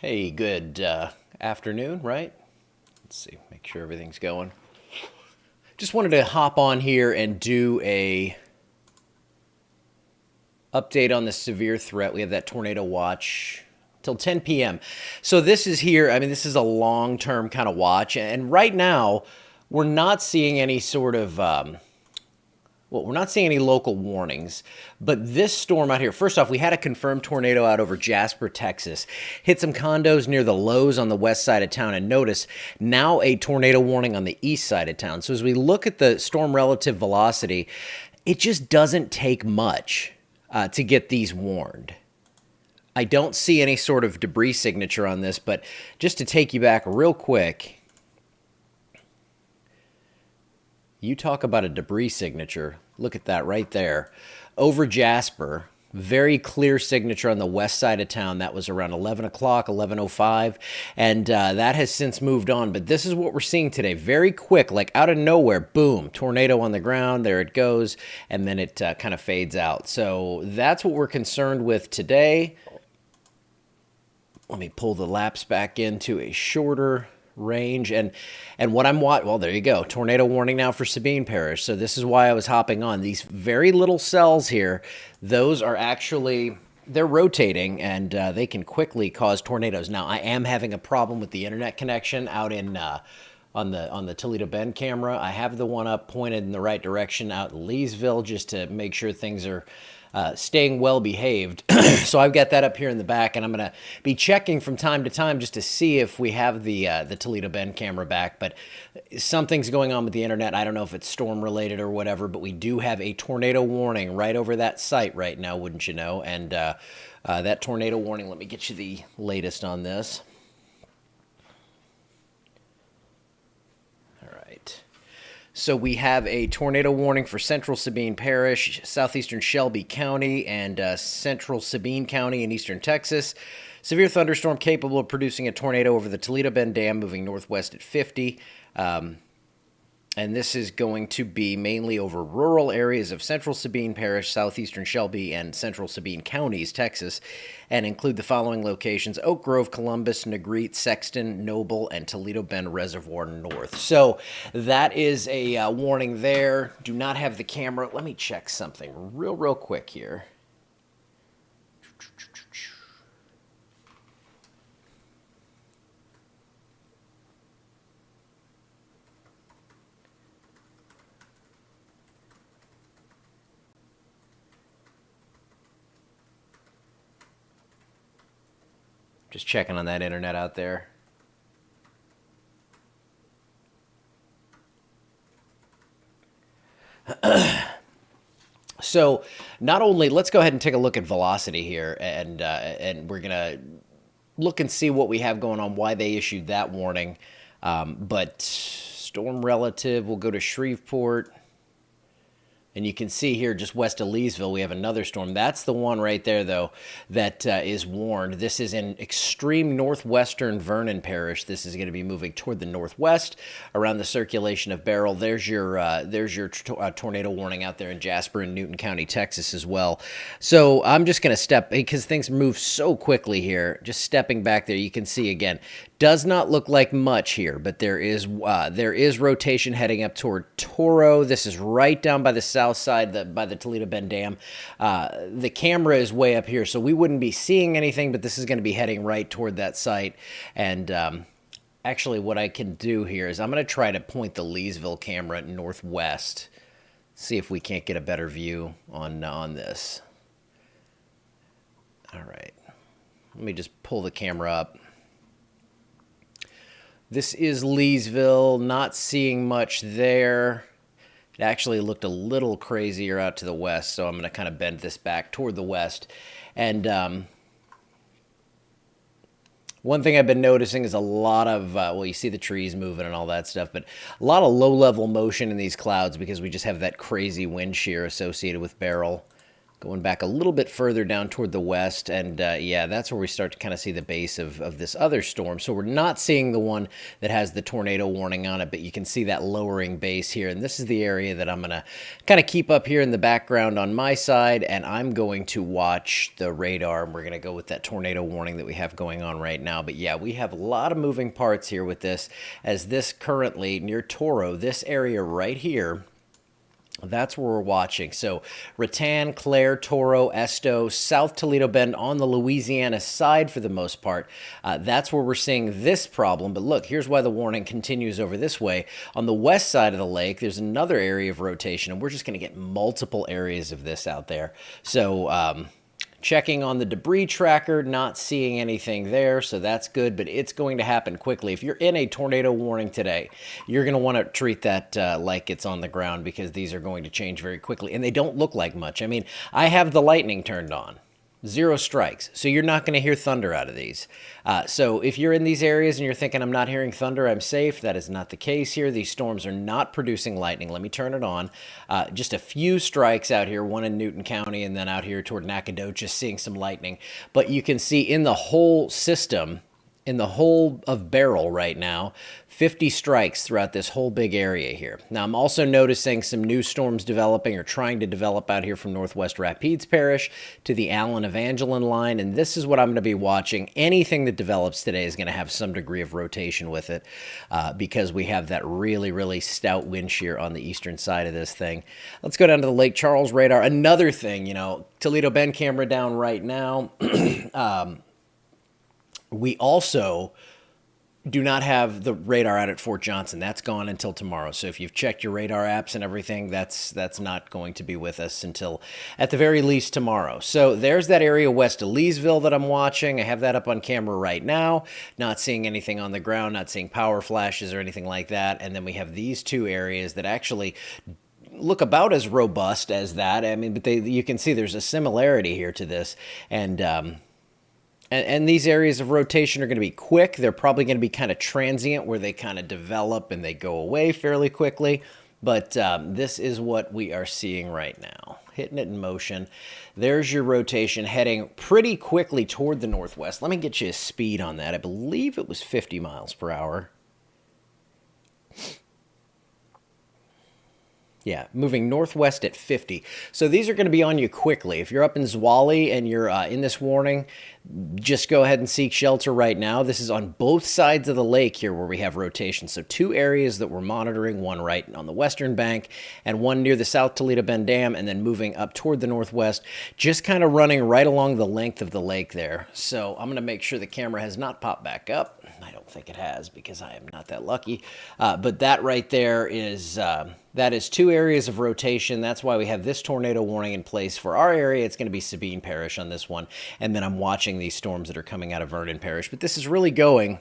Hey, good afternoon, right? Let's see, make sure everything's going. Just wanted to hop on here and do a update on the severe threat. We have that tornado watch till 10 p.m. So this is here. I mean, this is a long-term kind of watch, and right now we're not seeing any sort of we're not seeing any local warnings, but this storm out here, first off, we had a confirmed tornado out over Jasper, Texas, hit some condos near the Lowe's on the west side of town, and notice now a tornado warning on the east side of town. So as we look at the storm relative velocity, it just doesn't take much to get these warned. I don't see any sort of debris signature on this, but just to take you back real quick, you talk about a debris signature. Look at that right there. Over Jasper, very clear signature on the west side of town. That was around 11 o'clock, 11:05, and that has since moved on. But this is what we're seeing today. Very quick, like out of nowhere, boom, tornado on the ground. There it goes, and then it kind of fades out. So that's what we're concerned with today. Let me pull the laps back into a shorter range, and what I'm watching, well, there you go, tornado warning now for Sabine Parish. So this is why I was hopping on. These very little cells here, those are actually, they're rotating, and they can quickly cause tornadoes. Now, I am having a problem with the internet connection out in on the Toledo Bend camera. I have the one up pointed in the right direction out in Leesville just to make sure things are staying well behaved. So I've got that up here in the back, and I'm going to be checking from time to time just to see if we have the Toledo Bend camera back. But something's going on with the internet. I don't know if it's storm related or whatever, but we do have a tornado warning right over that site right now, wouldn't you know? And that tornado warning, let me get you the latest on this. So we have a tornado warning for central Sabine Parish, southeastern Shelby County, and central Sabine County in eastern Texas. Severe thunderstorm capable of producing a tornado over the Toledo Bend Dam, moving northwest at 50. And this is going to be mainly over rural areas of central Sabine Parish, southeastern Shelby, and central Sabine counties, Texas, and include the following locations: Oak Grove, Columbus, Negrete, Sexton, Noble, and Toledo Bend Reservoir North. So that is a warning there. Do not have the camera. Let me check something real quick here. Just checking on that internet out there. So not only, let's go ahead and take a look at velocity here, and we're gonna look and see what we have going on, why they issued that warning. But storm relative, we'll go to Shreveport. And you can see here just west of Leesville, we have another storm. That's the one right there, though, that is warned. This is in extreme northwestern Vernon Parish. This is going to be moving toward the northwest around the circulation of Beryl. There's your tornado warning out there in Jasper and Newton County, Texas as well. So I'm just going to step, because things move so quickly here, just stepping back there, you can see again, does not look like much here, but there is rotation heading up toward Toro. This is right down by the south side, by the Toledo Bend Dam. The camera is way up here, so we wouldn't be seeing anything, but this is going to be heading right toward that site. And actually, what I can do here is I'm going to try to point the Leesville camera northwest, see if we can't get a better view on this. All right, let me just pull the camera up. This is Leesville, not seeing much there. It actually looked a little crazier out to the west, so I'm going to kind of bend this back toward the west. And one thing I've been noticing is a lot of, well, you see the trees moving and all that stuff, but a lot of low-level motion in these clouds because we just have that crazy wind shear associated with Beryl. Going back a little bit further down toward the west, and yeah, that's where we start to kind of see the base of this other storm. So we're not seeing the one that has the tornado warning on it, but you can see that lowering base here, and this is the area that I'm going to kind of keep up here in the background on my side, and I'm going to watch the radar, and we're going to go with that tornado warning that we have going on right now. But yeah, we have a lot of moving parts here with this, as this currently near Toro, this area right here, that's where we're watching. So Rattan, Clare, Toro, Esto, South Toledo Bend on the Louisiana side for the most part. That's where we're seeing this problem. But look, here's why the warning continues over this way. On the west side of the lake, there's another area of rotation, and we're just going to get multiple areas of this out there. So checking on the debris tracker, not seeing anything there, so that's good, but it's going to happen quickly. If you're in a tornado warning today, you're going to want to treat that like it's on the ground, because these are going to change very quickly, and they don't look like much. I mean, I have the lightning turned on. 0 strikes, so you're not going to hear thunder out of these. So if you're in these areas and you're thinking, I'm not hearing thunder, I'm safe, that is not the case here. These storms are not producing lightning. Let me turn it on. Just a few strikes out here, one in Newton County, and then out here toward Nacogdoches, seeing some lightning. But you can see in the whole system, in the whole of Beryl right now, 50 strikes throughout this whole big area here. Now, I'm also noticing some new storms developing or trying to develop out here from Northwest Rapides Parish to the Allen Evangeline line, and this is what I'm going to be watching. Anything that develops today is going to have some degree of rotation with it, because we have that really, really stout wind shear on the eastern side of this thing. Let's go down to the Lake Charles radar. Another thing, you know, Toledo Bend camera down right now. We also do not have the radar out at Fort Johnson. That's gone until tomorrow. So if you've checked your radar apps and everything, that's not going to be with us until, at the very least, tomorrow. So there's that area west of Leesville that I'm watching. I have that up on camera right now. Not seeing anything on the ground, not seeing power flashes or anything like that. And then we have these two areas that actually look about as robust as that. I mean, but you can see there's a similarity here to this. And these areas of rotation are going to be quick. They're probably going to be kind of transient, where they kind of develop and they go away fairly quickly. But this is what we are seeing right now. Hitting it in motion. There's your rotation heading pretty quickly toward the northwest. Let me get you a speed on that. I believe it was 50 miles per hour. Yeah, moving northwest at 50. So these are going to be on you quickly. If you're up in Zwally and you're in this warning, just go ahead and seek shelter right now. This is on both sides of the lake here where we have rotation. So 2 areas that we're monitoring, one right on the western bank and one near the South Toledo Bend Dam, and then moving up toward the northwest, just kind of running right along the length of the lake there. So I'm going to make sure the camera has not popped back up. I don't think it has, because I am not that lucky. But that right there is... that is 2 areas of rotation. That's why we have this tornado warning in place for our area. It's going to be Sabine Parish on this one. And then I'm watching these storms that are coming out of Vernon Parish. But this is really going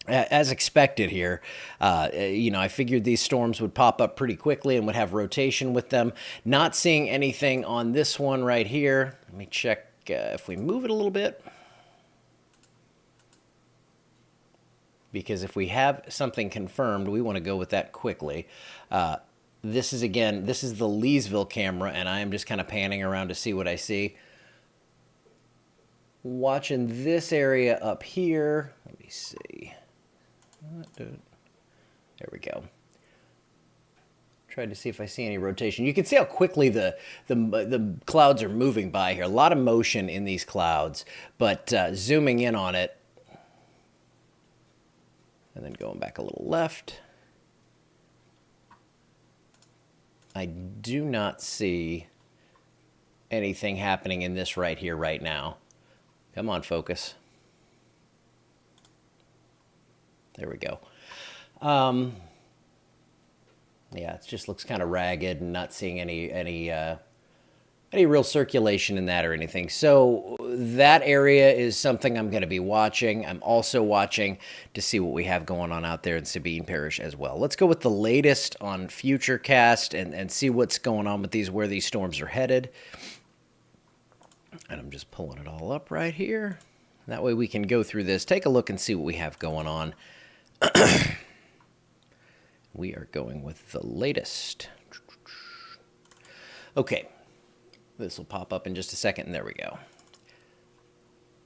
as expected here. You know, I figured these storms would pop up pretty quickly and would have rotation with them. Not seeing anything on this one right here. Let me check if we move it a little bit. Because if we have something confirmed, we want to go with that quickly. This is the Leesville camera, and I am just kind of panning around to see what I see. Watching this area up here. Let me see. There we go. Tried to see if I see any rotation. You can see how quickly the clouds are moving by here. A lot of motion in these clouds, but zooming in on it, and then going back a little left, I do not see anything happening in this right here, right now. Come on, focus. There we go. Yeah, it just looks kind of ragged, and not seeing any real circulation in that or anything. So that area is something I'm going to be watching. I'm also watching to see what we have going on out there in Sabine Parish as well. Let's go with the latest on Futurecast and see what's going on with these, where these storms are headed. And I'm just pulling it all up right here. That way we can go through this, take a look, and see what we have going on. We are going with the latest. Okay. This will pop up in just a second, and there we go.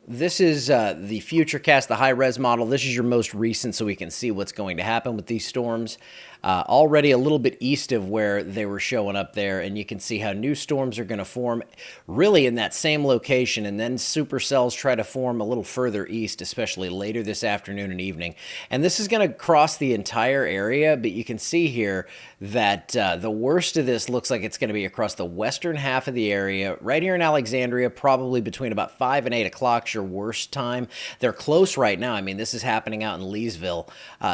This is the Futurecast, the high-res model. This is your most recent, so we can see what's going to happen with these storms. Already a little bit east of where they were showing up there, and you can see how new storms are going to form really in that same location, and then supercells try to form a little further east, especially later this afternoon and evening. And this is going to cross the entire area, but you can see here that the worst of this looks like it's going to be across the western half of the area, right here in Alexandria, probably between about 5 and 8 o'clock, your worst time. They're close right now. I mean, this is happening out in Leesville,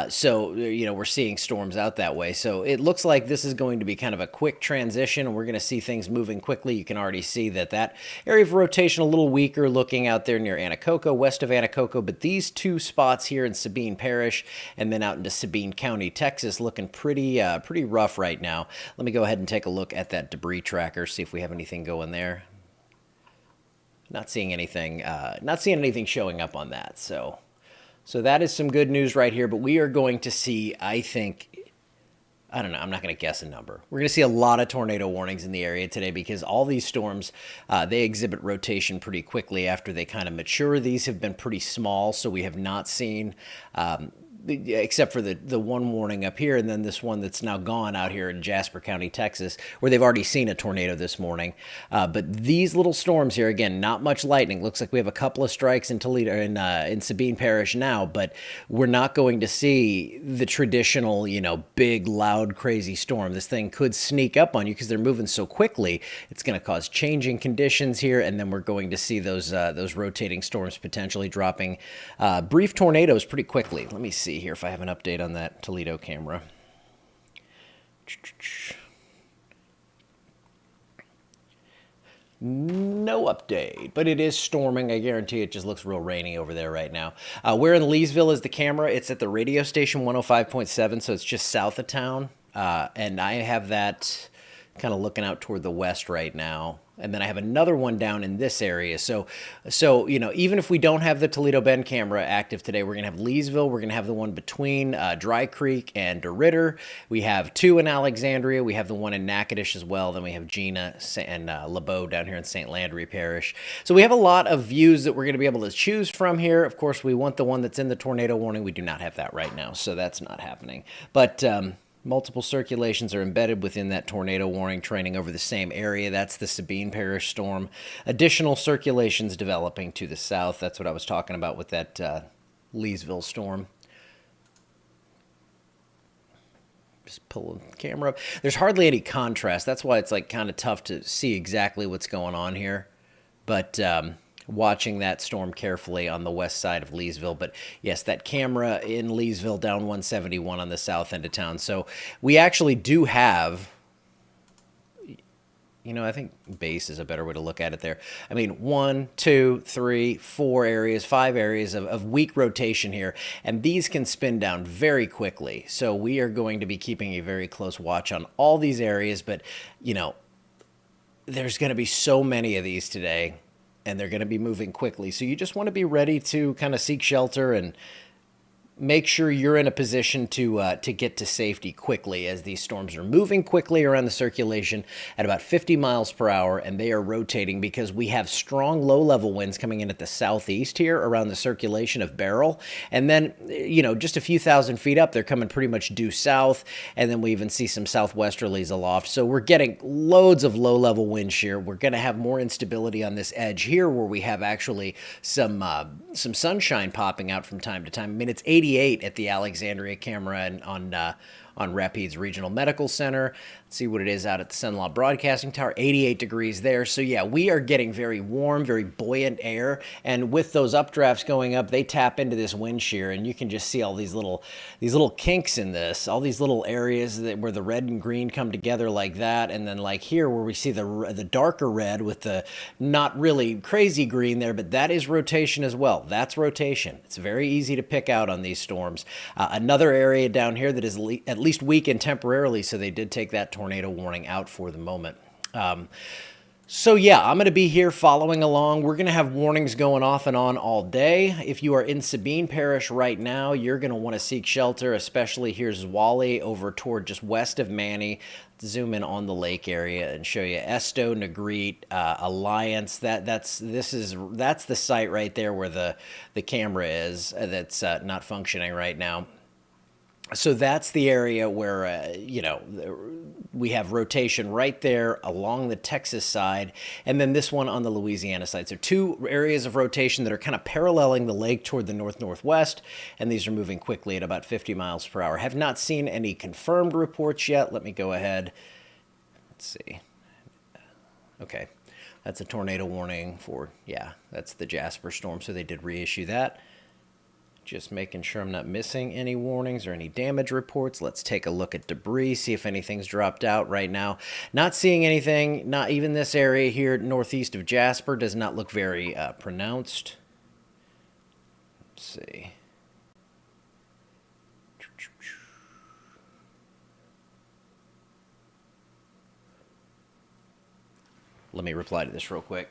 so, you know, we're seeing storms out that way. So it looks like this is going to be kind of a quick transition, and we're going to see things moving quickly. You can already see that that area of rotation a little weaker looking out there near Anacoco, west of Anacoco, but these two spots here in Sabine Parish and then out into Sabine County, Texas, looking pretty rough right now. Let me go ahead and take a look at that debris tracker, see if we have anything going there. Not seeing anything showing up on that. So that is some good news right here, but we are going to see, I think, I don't know, I'm not going to guess a number. We're going to see a lot of tornado warnings in the area today because all these storms, they exhibit rotation pretty quickly after they kind of mature. These have been pretty small, so we have not seen, except for the one warning up here, and then this one that's now gone out here in Jasper County, Texas, where they've already seen a tornado this morning. But these little storms here, again, not much lightning. Looks like we have a couple of strikes in Toledo, in Sabine Parish now, but we're not going to see the traditional, you know, big, loud, crazy storm. This thing could sneak up on you because they're moving so quickly. It's going to cause changing conditions here, and then we're going to see those rotating storms potentially dropping brief tornadoes pretty quickly. Let me see here if I have an update on that Toledo camera. No update, but it is storming. I guarantee it just looks real rainy over there right now. Where in Leesville is the camera? It's at the radio station 105.7, so it's just south of town. And I have that kind of looking out toward the west right now. And then I have another one down in this area. So you know, even if we don't have the Toledo Bend camera active today, we're going to have Leesville. We're going to have the one between Dry Creek and DeRidder. We have two in Alexandria. We have the one in Natchitoches as well. Then we have Gina and LeBeau down here in St. Landry Parish. So we have a lot of views that we're going to be able to choose from here. Of course, we want the one that's in the tornado warning. We do not have that right now, so that's not happening. But multiple circulations are embedded within that tornado warning, training over the same area. That's the Sabine Parish storm. Additional circulations developing to the south. That's what I was talking about with that Leesville storm. Just pulling the camera up. There's hardly any contrast. That's why it's like kind of tough to see exactly what's going on here. But watching that storm carefully on the west side of Leesville. But yes, that camera in Leesville down 171 on the south end of town. So we actually do have, you know, I think base is a better way to look at it there. I mean, 1, 2, 3, 4 areas, 5 areas of weak rotation here, and these can spin down very quickly. So we are going to be keeping a very close watch on all these areas, but, you know, there's going to be so many of these today, and they're going to be moving quickly. So you just want to be ready to kind of seek shelter and make sure you're in a position to get to safety quickly as these storms are moving quickly around the circulation at about 50 miles per hour, and they are rotating because we have strong low-level winds coming in at the southeast here around the circulation of Beryl. And then, you know, just a few thousand feet up, they're coming pretty much due south, and then we even see some southwesterlies aloft. So we're getting loads of low-level wind shear. We're going to have more instability on this edge here where we have actually some sunshine popping out from time to time. I mean, it's 88 at the Alexandria camera and on Rapides Regional Medical Center. Let's see what it is out at the Sunlaw Broadcasting Tower, 88 degrees there. So yeah, we are getting very warm, very buoyant air, and with those updrafts going up, they tap into this wind shear, and you can just see all these little kinks in this, all these little areas where the red and green come together like that, and then like here where we see the darker red with the not really crazy green there, but that is rotation as well. That's rotation. It's very easy to pick out on these storms. Another area down here that is at least weakened temporarily, so they did take that tornado warning out for the moment. So yeah, I'm going to be here following along. We're going to have warnings going off and on all day. If you are in Sabine Parish right now, you're going to want to seek shelter, especially here's Wally over toward just west of Manny. Let's zoom in on the lake area and show you Esto, Negrete, Alliance. That's the site right there where the camera is that's not functioning right now. So that's the area where, we have rotation right there along the Texas side, and then this one on the Louisiana side. So two areas of rotation that are kind of paralleling the lake toward the north-northwest, and these are moving quickly at about 50 miles per hour. Have not seen any confirmed reports yet. Let me go ahead. Let's see. Okay. That's a tornado warning for, yeah, that's the Jasper storm, so they did reissue that. Just making sure I'm not missing any warnings or any damage reports. Let's take a look at debris, see if anything's dropped out right now. Not seeing anything, not even this area here northeast of Jasper does not look very pronounced. Let's see. Let me reply to this real quick.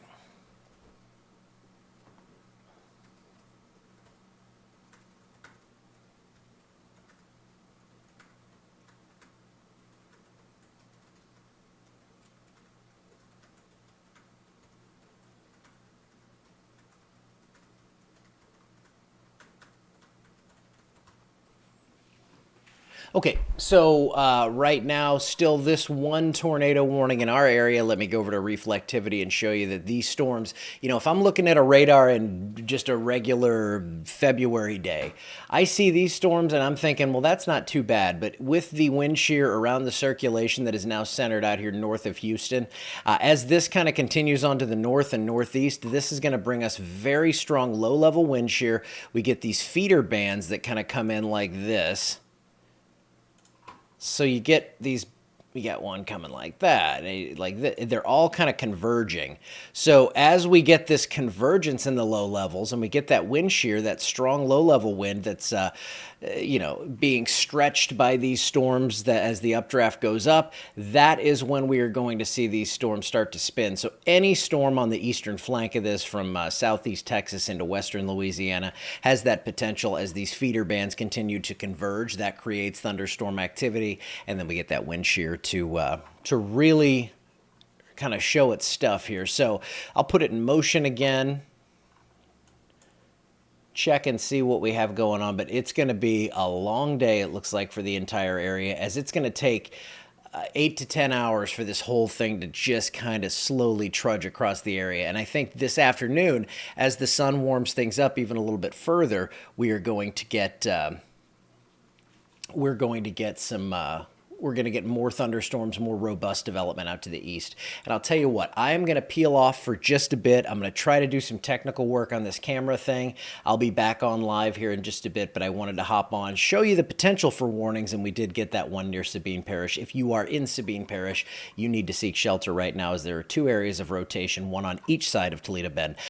Okay, so right now, still this one tornado warning in our area. Let me go over to reflectivity and show you that these storms, if I'm looking at a radar in just a regular February day, I see these storms and I'm thinking, well, that's not too bad. But with the wind shear around the circulation that is now centered out here north of Houston, as this kind of continues on to the north and northeast, this is going to bring us very strong low-level wind shear. We get these feeder bands that kind of come in like this. So you get these, you got one coming like that, they're all kind of converging. So as we get this convergence in the low levels and we get that wind shear, that strong low level wind that's, being stretched by these storms that as the updraft goes up, that is when we are going to see these storms start to spin. So any storm on the eastern flank of this from southeast Texas into western Louisiana has that potential as these feeder bands continue to converge. That creates thunderstorm activity, and then we get that wind shear to really kind of show its stuff here. So I'll put it in motion again. Check and see what we have going on, but it's going to be a long day, it looks like, for the entire area, as it's going to take 8 to 10 hours for this whole thing to just kind of slowly trudge across the area. And I think this afternoon, as the sun warms things up even a little bit further, we are going to get we're going to get more thunderstorms, more robust development out to the east. And I'll tell you what, I am going to peel off for just a bit. I'm going to try to do some technical work on this camera thing. I'll be back on live here in just a bit, but I wanted to hop on, show you the potential for warnings, and we did get that one near Sabine Parish. If you are in Sabine Parish, you need to seek shelter right now, as there are two areas of rotation, one on each side of Toledo Bend.